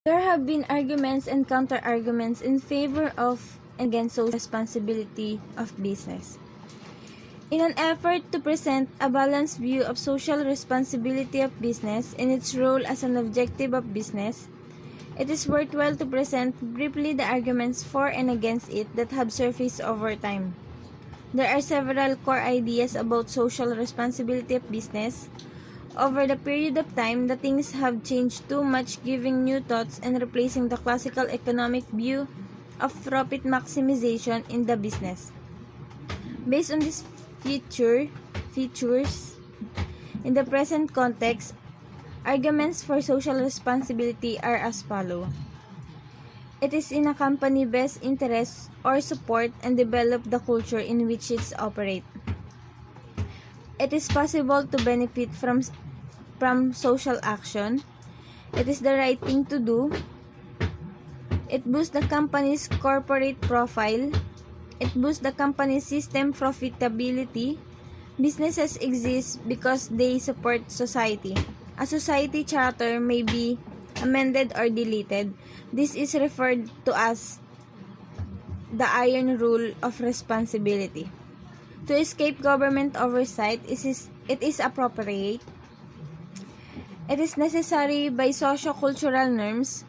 There have been arguments and counter-arguments in favor of and against social responsibility of business. In an effort to present a balanced view of social responsibility of business and its role as an objective of business, it is worthwhile to present briefly the arguments for and against it that have surfaced over time. There are several core ideas about social responsibility of business. Over the period of time, the things have changed too much, giving new thoughts and replacing the classical economic view of profit maximization in the business. Based on these features, in the present context, arguments for social responsibility are as follows. It is in a company's best interest or support and develop the culture in which it operates. It is possible to benefit from social action. It is the right thing to do. It boosts the company's corporate profile. It boosts the company's system profitability. Businesses exist because they support society. A society charter may be amended or deleted. This is referred to as the iron rule of responsibility. To escape government oversight, it is appropriate. It is necessary by socio-cultural norms.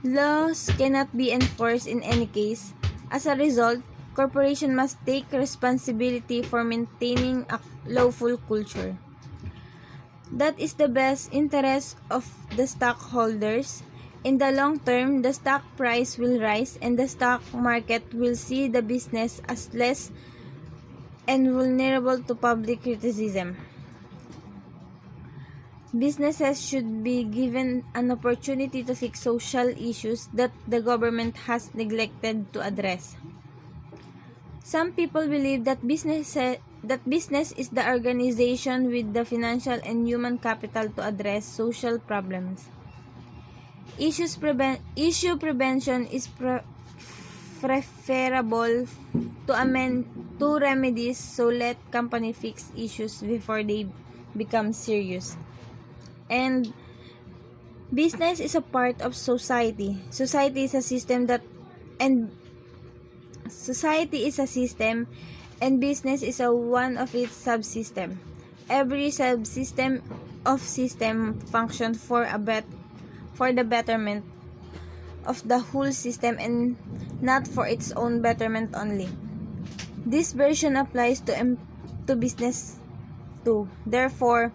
Laws cannot be enforced in any case. As a result, corporations must take responsibility for maintaining a lawful culture. That is the best interest of the stockholders. In the long term, the stock price will rise and the stock market will see the business as less and vulnerable to public criticism. Businesses should be given an opportunity to fix social issues that the government has neglected to address. Some people believe that business is the organization with the financial and human capital to address social problems. Issue prevention is preferable to remedies, so let company fix issues before they become serious. And business is a part of society. Society is a system and business is one of its subsystem. Every subsystem of system functions for the betterment of the whole system and not for its own betterment only. This version applies to business too. Therefore,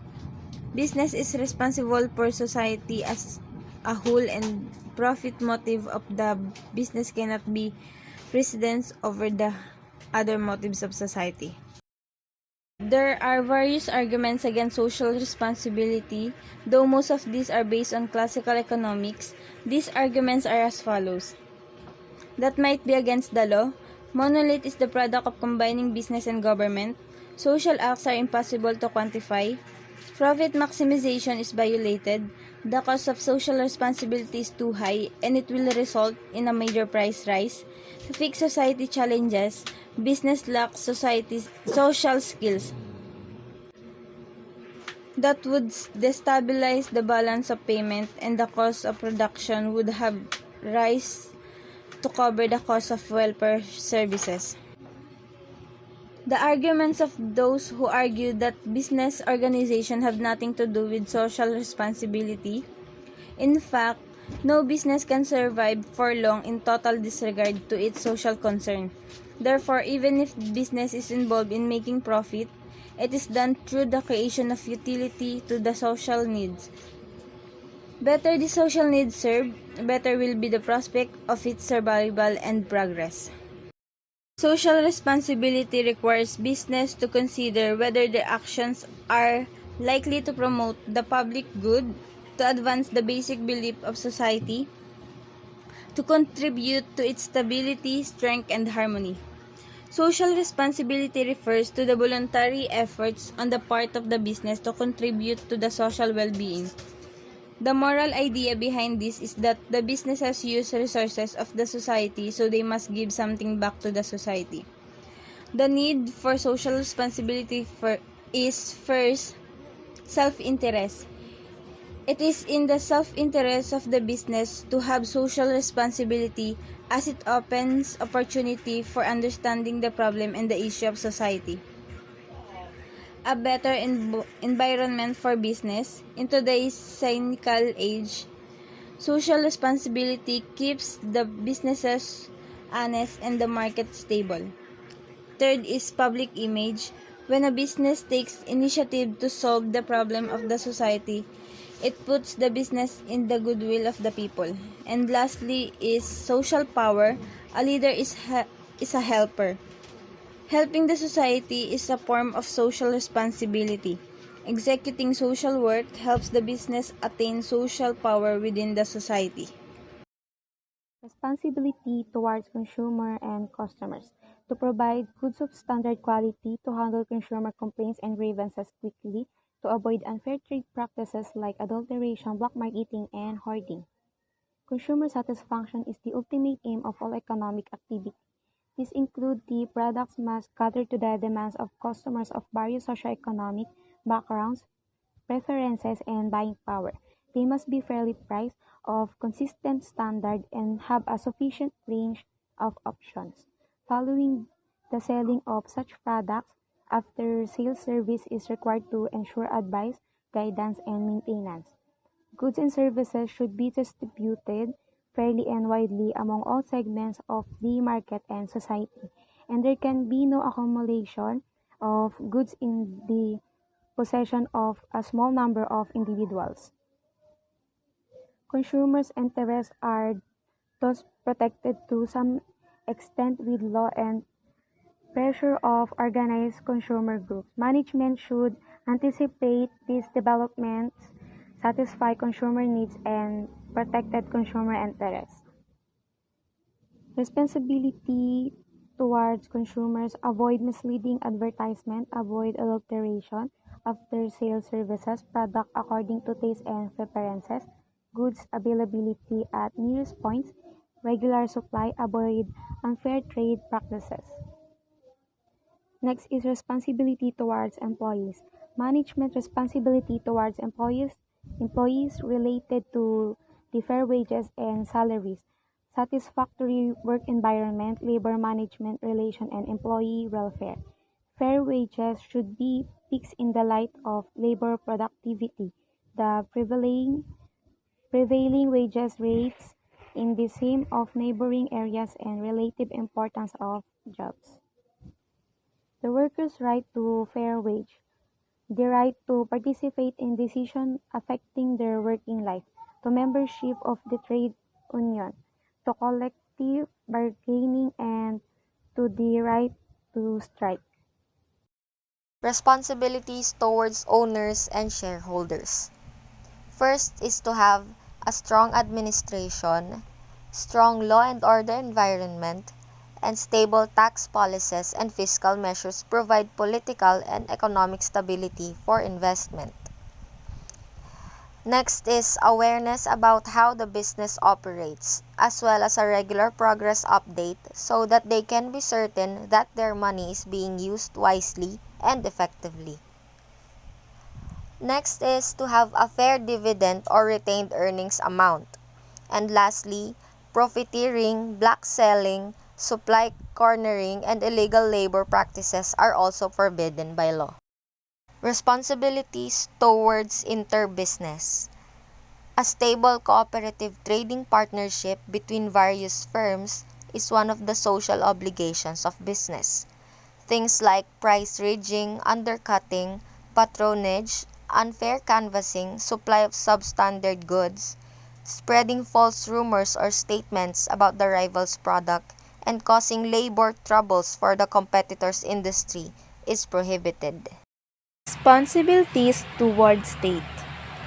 business is responsible for society as a whole, and profit motive of the business cannot be precedence over the other motives of society. There are various arguments against social responsibility, though most of these are based on classical economics. These arguments are as follows. That might be against the law. Monolith is the product of combining business and government. Social acts are impossible to quantify. Profit maximization is violated. The cost of social responsibility is too high, and it will result in a major price rise. To fix society challenges, business lacks social skills that would destabilize the balance of payment, and the cost of production would have rise to cover the cost of welfare services. The arguments of those who argue that business organizations have nothing to do with social responsibility. In fact, no business can survive for long in total disregard to its social concern. Therefore, even if business is involved in making profit, it is done through the creation of utility to the social needs. Better the social needs served, better will be the prospect of its survival and progress. Social responsibility requires business to consider whether their actions are likely to promote the public good, to advance the basic belief of society, to contribute to its stability, strength, and harmony. Social responsibility refers to the voluntary efforts on the part of the business to contribute to the social well-being. The moral idea behind this is that the businesses use resources of the society, so they must give something back to the society. The need for social responsibility is first self-interest. It is in the self-interest of the business to have social responsibility as it opens opportunity for understanding the problem and the issue of society. A better environment for business. In today's cynical age, social responsibility keeps the businesses honest and the market stable. Third is public image. When a business takes initiative to solve the problem of the society, it puts the business in the goodwill of the people. And lastly is social power. A leader is a helper. Helping the society is a form of social responsibility. Executing social work helps the business attain social power within the society. Responsibility towards consumer and customers to provide goods of standard quality, to handle consumer complaints and grievances quickly, to avoid unfair trade practices like adulteration, black marketing, and hoarding. Consumer satisfaction is the ultimate aim of all economic activity. This includes the products must cater to the demands of customers of various socioeconomic backgrounds, preferences, and buying power. They must be fairly priced, of consistent standard, and have a sufficient range of options. Following the selling of such products, after sales service is required to ensure advice, guidance, and maintenance. Goods and services should be distributed fairly and widely among all segments of the market and society, and there can be no accumulation of goods in the possession of a small number of individuals. Consumers' interests are thus protected to some extent with law and pressure of organized consumer groups. Management should anticipate these developments, satisfy consumer needs, and protected consumer interests. Responsibility towards consumers, avoid misleading advertisement, avoid adulteration, after-sales services, product according to taste and preferences, goods availability at nearest points, regular supply, avoid unfair trade practices. Next is responsibility towards employees. Management responsibility towards employees related to the fair wages and salaries, satisfactory work environment, labor management relation, and employee welfare. Fair wages should be fixed in the light of labor productivity, the prevailing wages rates in the same of neighboring areas, and relative importance of jobs. The workers' right to fair wage, the right to participate in decisions affecting their working life, to membership of the trade union, to collective bargaining, and to the right to strike. Responsibilities towards owners and shareholders. First is to have a strong administration, strong law and order environment, and stable tax policies and fiscal measures provide political and economic stability for investment. Next is awareness about how the business operates, as well as a regular progress update so that they can be certain that their money is being used wisely and effectively. Next is to have a fair dividend or retained earnings amount. And lastly, profiteering, black selling, supply cornering, and illegal labor practices are also forbidden by law. Responsibilities towards interbusiness. A stable cooperative trading partnership between various firms is one of the social obligations of business. Things like price rigging, undercutting, patronage, unfair canvassing, supply of substandard goods, spreading false rumors or statements about the rival's product, and causing labor troubles for the competitor's industry is prohibited. Responsibilities towards state.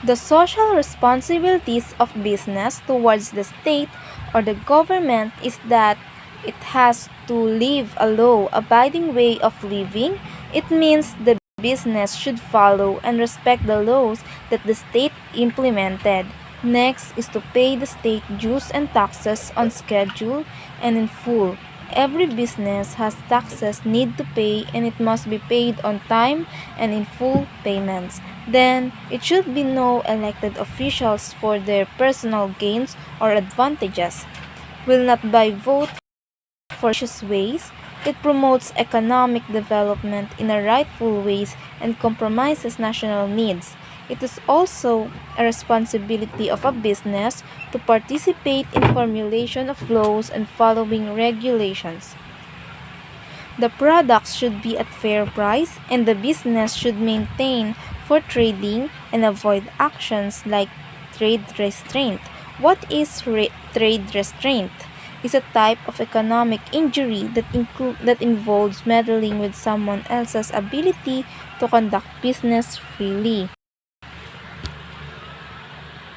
The social responsibilities of business towards the state or the government is that it has to live a law-abiding way of living. It means the business should follow and respect the laws that the state implemented. Next is to pay the state dues and taxes on schedule and in full, every business has taxes need to pay and it must be paid on time and in full payments. Then it should be no elected officials for their personal gains or advantages will not buy vote for vicious ways. It promotes economic development in a rightful ways and compromises national needs. It is also a responsibility of a business to participate in formulation of laws and following regulations. The products should be at fair price and the business should maintain for trading and avoid actions like trade restraint. What is trade restraint? Is a type of economic injury that involves meddling with someone else's ability to conduct business freely.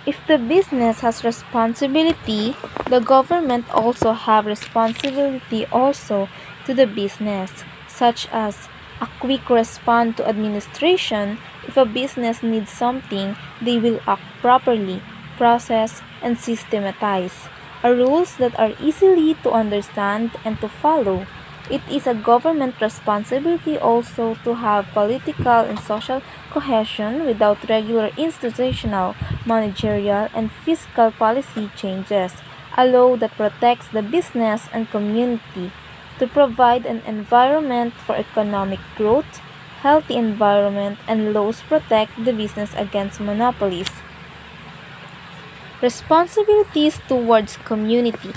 If the business has responsibility, the government also have responsibility also to the business, such as a quick response to administration. If a business needs something, they will act properly, process, and systematize. Rules that are easily to understand and to follow. It is a government responsibility also to have political and social cohesion without regular institutional, managerial, and fiscal policy changes, a law that protects the business and community, to provide an environment for economic growth, healthy environment, and laws protect the business against monopolies. Responsibilities towards community.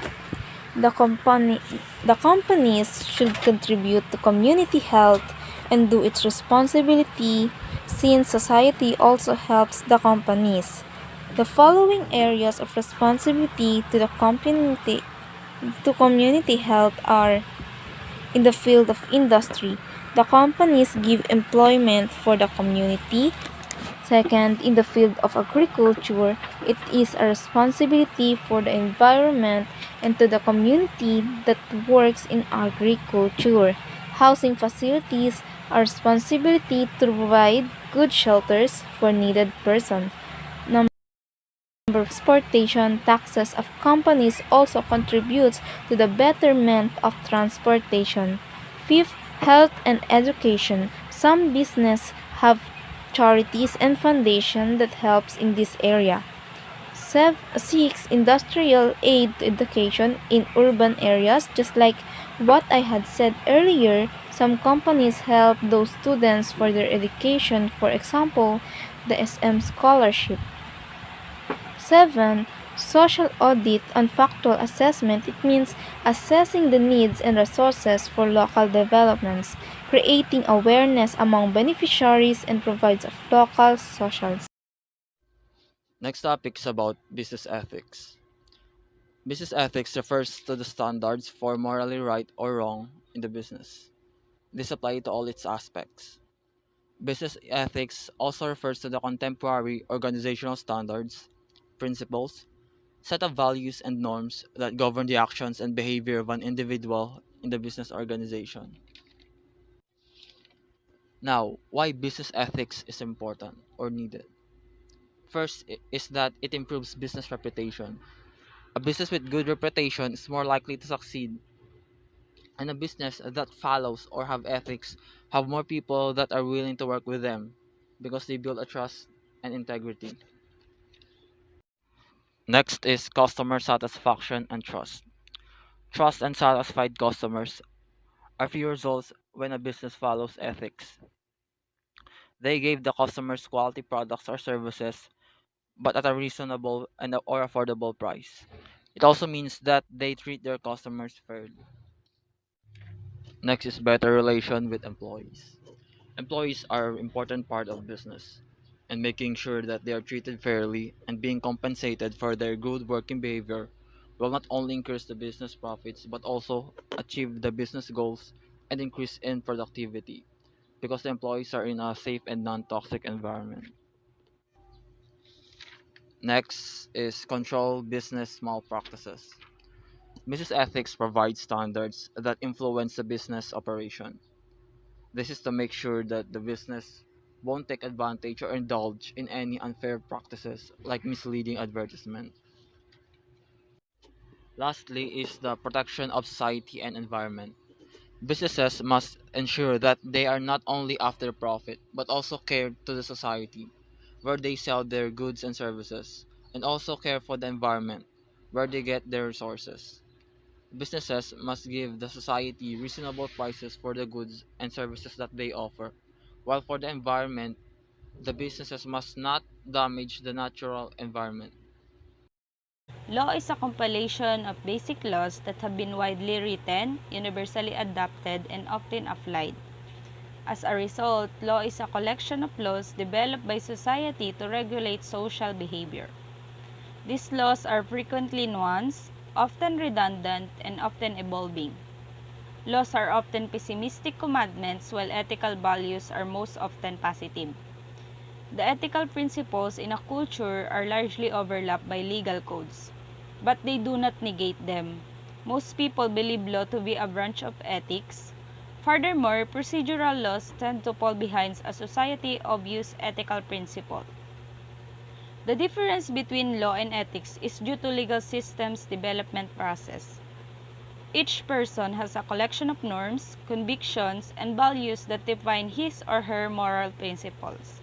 The company the companies should contribute to community health and do its responsibility since society also helps the companies. The following areas of responsibility to community health are in the field of industry. The companies give employment for the community. Second, in the field of agriculture, it is a responsibility for the environment and to the community that works in agriculture. Housing facilities are responsibility to provide good shelters for needed persons. Number of transportation taxes of companies also contributes to the betterment of transportation. Fifth, health and education. Some business have charities and foundation that helps in this area. 6. Industrial aid to education in urban areas. Just like what I had said earlier, some companies help those students for their education, for example, the SM scholarship. 7. Social audit and factual assessment. It means assessing the needs and resources for local developments, creating awareness among beneficiaries, and provides of local social. Next topic is about business ethics. Business ethics refers to the standards for morally right or wrong in the business. This applies to all its aspects. Business ethics also refers to the contemporary organizational standards, principles, set of values and norms that govern the actions and behavior of an individual in the business organization. Now, why business ethics is important or needed? First is that it improves business reputation. A business with good reputation is more likely to succeed, and a business that follows or have ethics have more people that are willing to work with them because they build a trust and integrity. Next is customer satisfaction and trust. Trust and satisfied customers are few results when a business follows ethics. They gave the customers quality products or services but at a reasonable and or affordable price. It also means that they treat their customers fairly. Next is better relation with employees. Employees are an important part of business, and making sure that they are treated fairly and being compensated for their good working behavior will not only increase the business profits but also achieve the business goals and increase in productivity because the employees are in a safe and non-toxic environment. Next is control business malpractices. Business ethics provides standards that influence the business operation. This is to make sure that the business won't take advantage or indulge in any unfair practices like misleading advertisement. Lastly is the protection of society and environment. Businesses must ensure that they are not only after profit, but also care to the society, where they sell their goods and services, and also care for the environment, where they get their resources. Businesses must give the society reasonable prices for the goods and services that they offer, while for the environment, the businesses must not damage the natural environment. Law is a compilation of basic laws that have been widely written, universally adopted, and often applied. As a result, law is a collection of laws developed by society to regulate social behavior. These laws are frequently nuanced, often redundant, and often evolving. Laws are often pessimistic commandments, while ethical values are most often positive. The ethical principles in a culture are largely overlapped by legal codes, but they do not negate them. Most people believe law to be a branch of ethics. Furthermore, procedural laws tend to fall behind a society obvious ethical principle. The difference between law and ethics is due to legal systems development process. Each person has a collection of norms, convictions, and values that define his or her moral principles,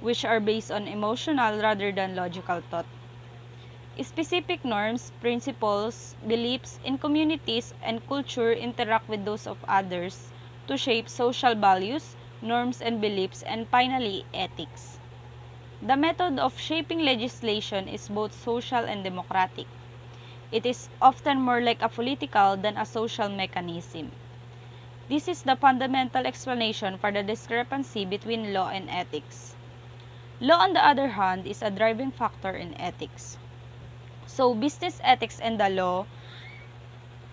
which are based on emotional rather than logical thought. Specific norms, principles, beliefs in communities and culture interact with those of others to shape social values, norms and beliefs, and finally, ethics. The method of shaping legislation is both social and democratic. It is often more like a political than a social mechanism. This is the fundamental explanation for the discrepancy between law and ethics. Law, on the other hand, is a driving factor in ethics. So, business ethics and the law.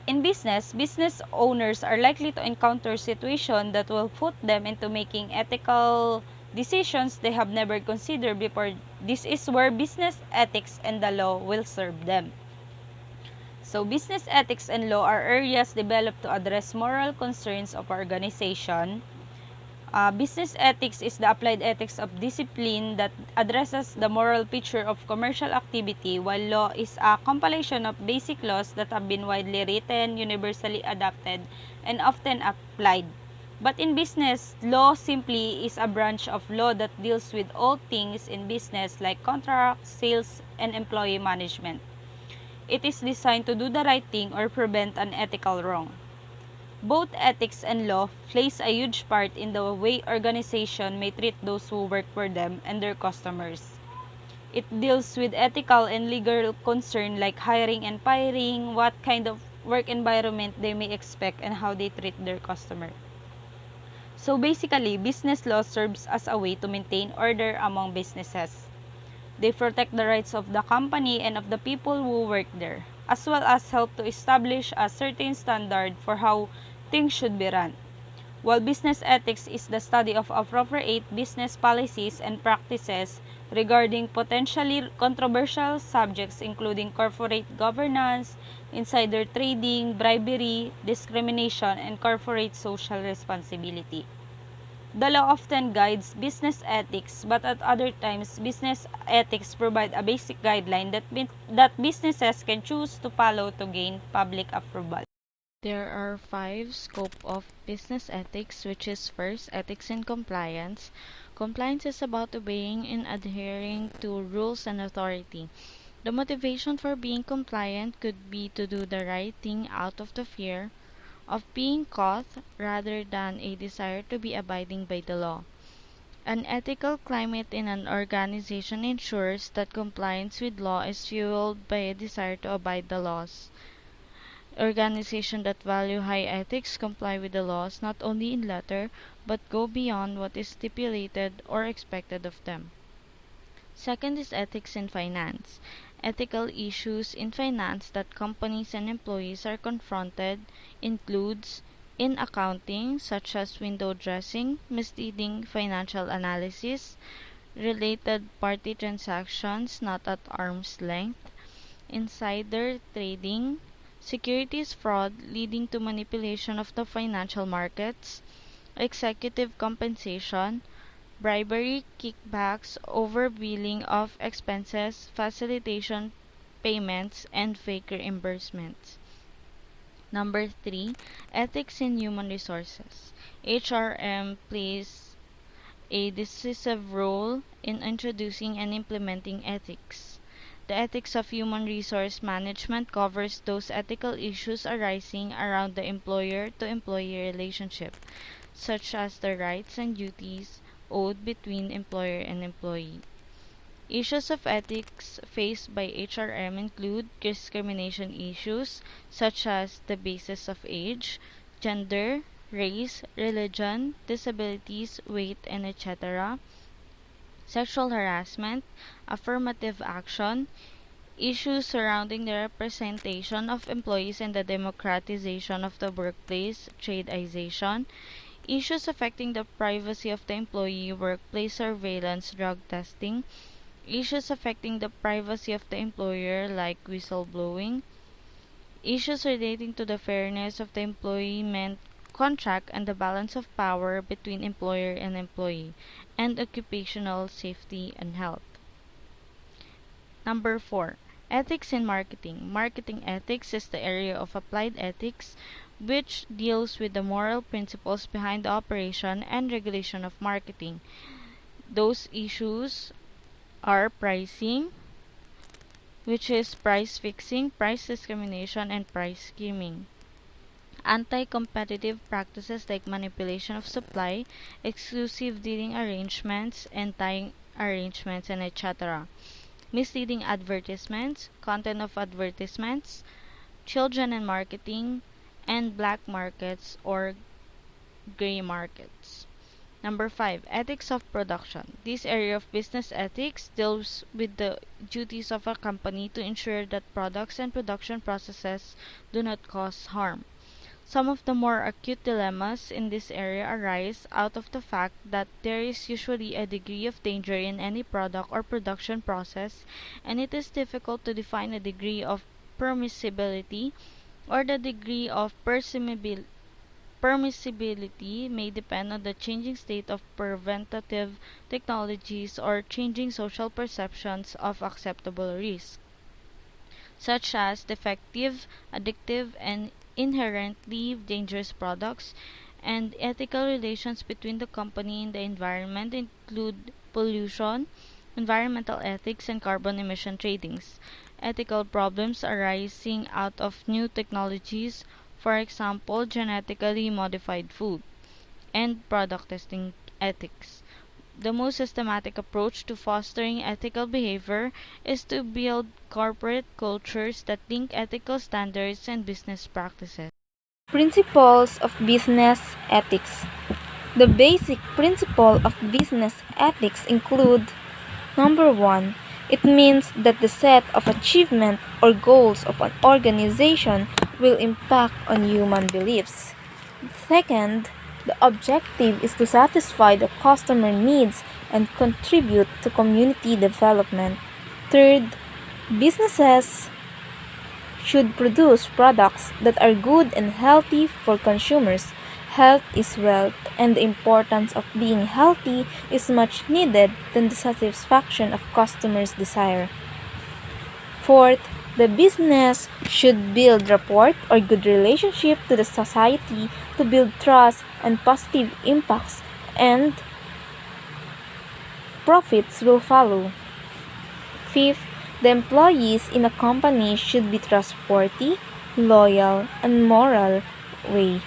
In business owners are likely to encounter situations that will put them into making ethical decisions they have never considered before. This is where business ethics and the law will serve them. So, business ethics and law are areas developed to address moral concerns of organization. Business ethics is the applied ethics of discipline that addresses the moral picture of commercial activity, while law is a compilation of basic laws that have been widely written, universally adopted, and often applied. But in business, law simply is a branch of law that deals with all things in business like contracts, sales, and employee management. It is designed to do the right thing or prevent an ethical wrong. Both ethics and law plays a huge part in the way organization may treat those who work for them and their customers. It deals with ethical and legal concern like hiring and firing, what kind of work environment they may expect, and how they treat their customer. So basically, business law serves as a way to maintain order among businesses. They protect the rights of the company and of the people who work there, as well as help to establish a certain standard for how things should be run. While business ethics is the study of appropriate business policies and practices regarding potentially controversial subjects including corporate governance, insider trading, bribery, discrimination, and corporate social responsibility. The law often guides business ethics, but at other times, business ethics provide a basic guideline that businesses can choose to follow to gain public approval. There are five scope of business ethics, which is first, ethics and compliance. Compliance is about obeying and adhering to rules and authority. The motivation for being compliant could be to do the right thing out of the fear of being caught rather than a desire to be abiding by the law. An ethical climate in an organization ensures that compliance with law is fueled by a desire to abide the laws. Organizations that value high ethics comply with the laws not only in letter but go beyond what is stipulated or expected of them. Second is ethics in finance. Ethical issues in finance that companies and employees are confronted includes in accounting such as window dressing, misleading financial analysis, related party transactions not at arm's length, insider trading, securities fraud leading to manipulation of the financial markets, executive compensation, bribery, kickbacks, overbilling of expenses, facilitation, payments, and fake reimbursements. Number 3, ethics in human resources. HRM plays a decisive role in introducing and implementing ethics. The ethics of human resource management covers those ethical issues arising around the employer to employee relationship, such as the rights and duties owed between employer and employee. Issues of ethics faced by HRM include discrimination issues such as the basis of age, gender, race, religion, disabilities, weight, and etc., sexual harassment, affirmative action, issues surrounding the representation of employees and the democratization of the workplace, tradeization, issues affecting the privacy of the employee, workplace surveillance, drug testing, issues affecting the privacy of the employer like whistleblowing, issues relating to the fairness of the employment contract and the balance of power between employer and employee, and occupational safety and health. Number 4. Ethics in marketing. Marketing ethics is the area of applied ethics which deals with the moral principles behind the operation and regulation of marketing. Those issues are pricing, which is price fixing, price discrimination, and price skimming. Anti-competitive practices like manipulation of supply, exclusive dealing arrangements, and tying arrangements, and etc. Misleading advertisements, content of advertisements, children and marketing, and black markets or gray markets. Number 5. Ethics of production. This area of business ethics deals with the duties of a company to ensure that products and production processes do not cause harm. Some of the more acute dilemmas in this area arise out of the fact that there is usually a degree of danger in any product or production process, and it is difficult to define a degree of permissibility, or the degree of permissibility may depend on the changing state of preventative technologies or changing social perceptions of acceptable risk, such as defective, addictive, and inherently dangerous products, and ethical relations between the company and the environment include pollution, environmental ethics, and carbon emission tradings. Ethical problems arising out of new technologies, for example, genetically modified food, and product testing ethics. The most systematic approach to fostering ethical behavior is to build corporate cultures that link ethical standards and business practices. Principles of business ethics. The basic principle of business ethics include: Number 1. It means that the set of achievement or goals of an organization will impact on human beliefs. Second, the objective is to satisfy the customer needs and contribute to community development. Third, businesses should produce products that are good and healthy for consumers. Health is wealth, and the importance of being healthy is much needed than the satisfaction of customers' desire. Fourth, the business should build rapport or good relationship to the society to build trust and positive impacts, and profits will follow. Fifth, the employees in a company should be trustworthy, loyal, and moral way.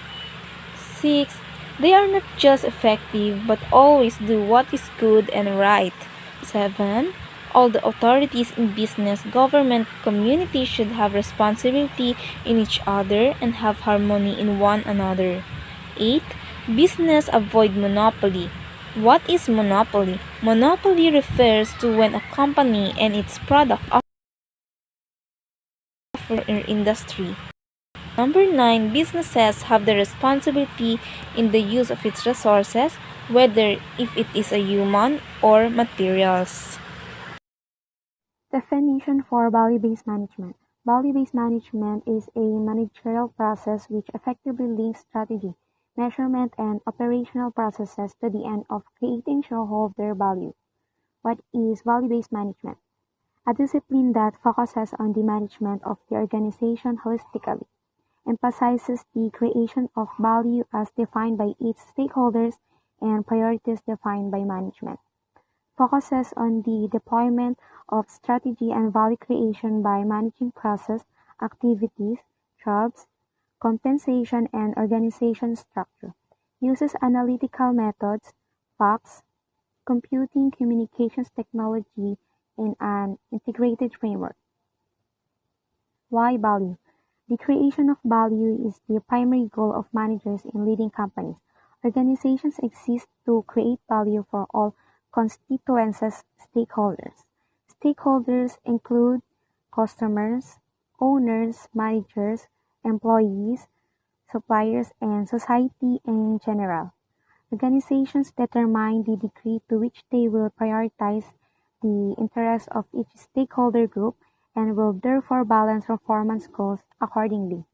Sixth, they are not just effective but always do what is good and right. 7. All the authorities in business, government, community should have responsibility in each other and have harmony in one another. 8. Business avoid monopoly. What is monopoly? Monopoly refers to when a company and its product offer in industry. Number 9. Businesses have the responsibility in the use of its resources, whether if it is a human or materials. Definition for value-based management. Value-based management is a managerial process which effectively links strategy, measurement, and operational processes to the end of creating shareholder value. What is value-based management? a discipline that focuses on the management of the organization holistically, emphasizes the creation of value as defined by its stakeholders and priorities defined by management, focuses on the deployment of strategy and value creation by managing process, activities, jobs, compensation, and organization structure, uses analytical methods, facts, computing communications technology in an integrated framework. Why value? The creation of value is the primary goal of managers in leading companies. Organizations exist to create value for all constituencies stakeholders. Stakeholders include customers, owners, managers, employees, suppliers, and society in general. Organizations determine the degree to which they will prioritize the interests of each stakeholder group and will therefore balance performance goals accordingly.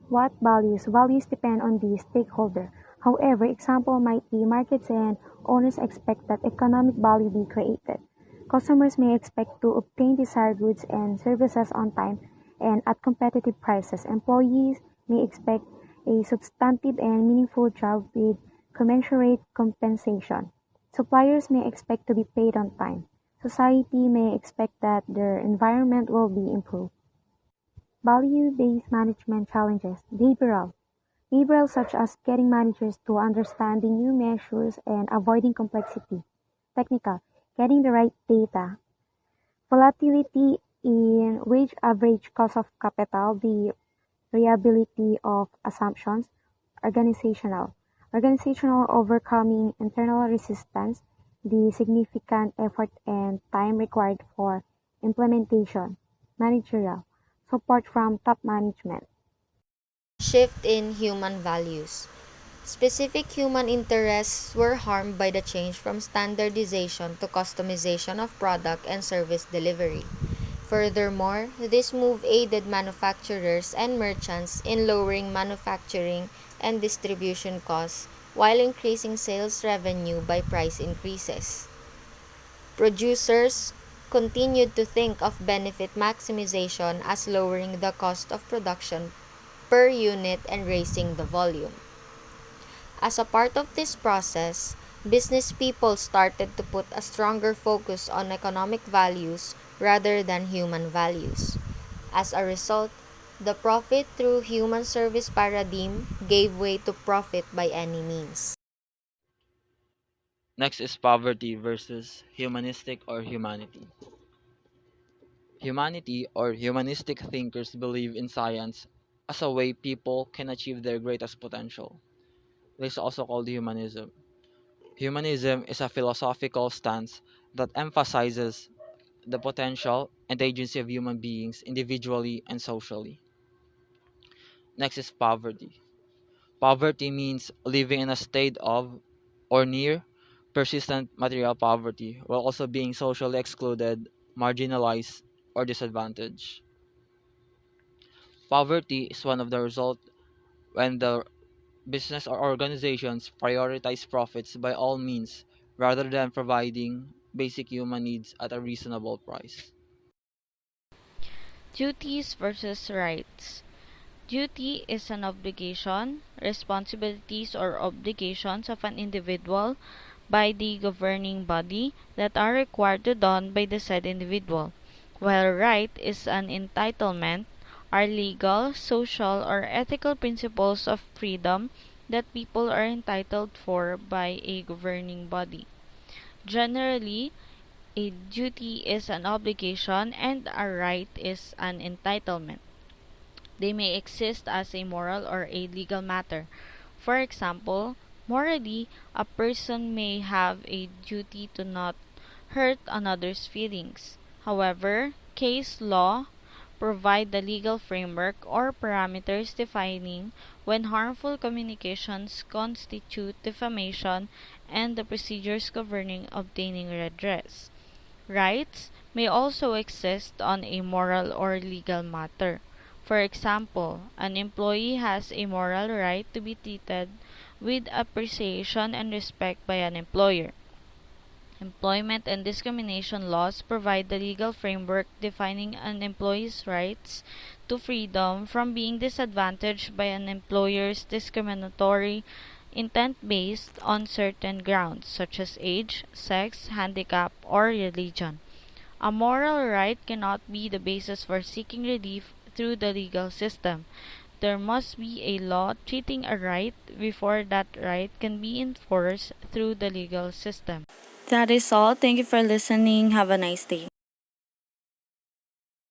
What values? Values depend on the stakeholder. However, example might be markets and owners expect that economic value be created. Customers may expect to obtain desired goods and services on time and at competitive prices. Employees may expect a substantive and meaningful job with commensurate compensation. Suppliers may expect to be paid on time. Society may expect that their environment will be improved. Value-based management challenges. Behavioral. Behavioral such as getting managers to understanding new measures and avoiding complexity. Technical. Getting the right data. Volatility in wage average cost of capital, the reliability of assumptions. Organizational. Organizational overcoming internal resistance, the significant effort and time required for implementation. Managerial. Support from top management. Shift in human values. Specific human interests were harmed by the change from standardization to customization of product and service delivery. Furthermore, this move aided manufacturers and merchants in lowering manufacturing and distribution costs while increasing sales revenue by price increases. Producers continued to think of benefit maximization as lowering the cost of production per unit and raising the volume. As a part of this process, business people started to put a stronger focus on economic values rather than human values. As a result, the profit through human service paradigm gave way to profit by any means. Next is poverty versus humanistic or humanity. Humanity or humanistic thinkers believe in science as a way people can achieve their greatest potential. This is also called humanism. Humanism is a philosophical stance that emphasizes the potential and agency of human beings individually and socially. Next is poverty. Poverty means living in a state of or near persistent material poverty while also being socially excluded, marginalized, or disadvantaged. Poverty is one of the results when the business or organizations prioritize profits by all means rather than providing basic human needs at a reasonable price. Duties versus rights. Duty is an obligation, responsibilities or obligations of an individual by the governing body that are required to done by the said individual, while right is an entitlement, are legal, social, or ethical principles of freedom that people are entitled for by a governing body. Generally, a duty is an obligation and a right is an entitlement. They may exist as a moral or a legal matter. For example, morally, a person may have a duty to not hurt another's feelings. However, case law provide the legal framework or parameters defining when harmful communications constitute defamation and the procedures governing obtaining redress. Rights may also exist on a moral or legal matter. For example, an employee has a moral right to be treated with appreciation and respect by an employer. Employment and discrimination laws provide the legal framework defining an employee's rights to freedom from being disadvantaged by an employer's discriminatory intent based on certain grounds such as age, sex, handicap, or religion. A moral right cannot be the basis for seeking relief through the legal system. There must be a law treating a right before that right can be enforced through the legal system. That is all. Thank you for listening. Have a nice day.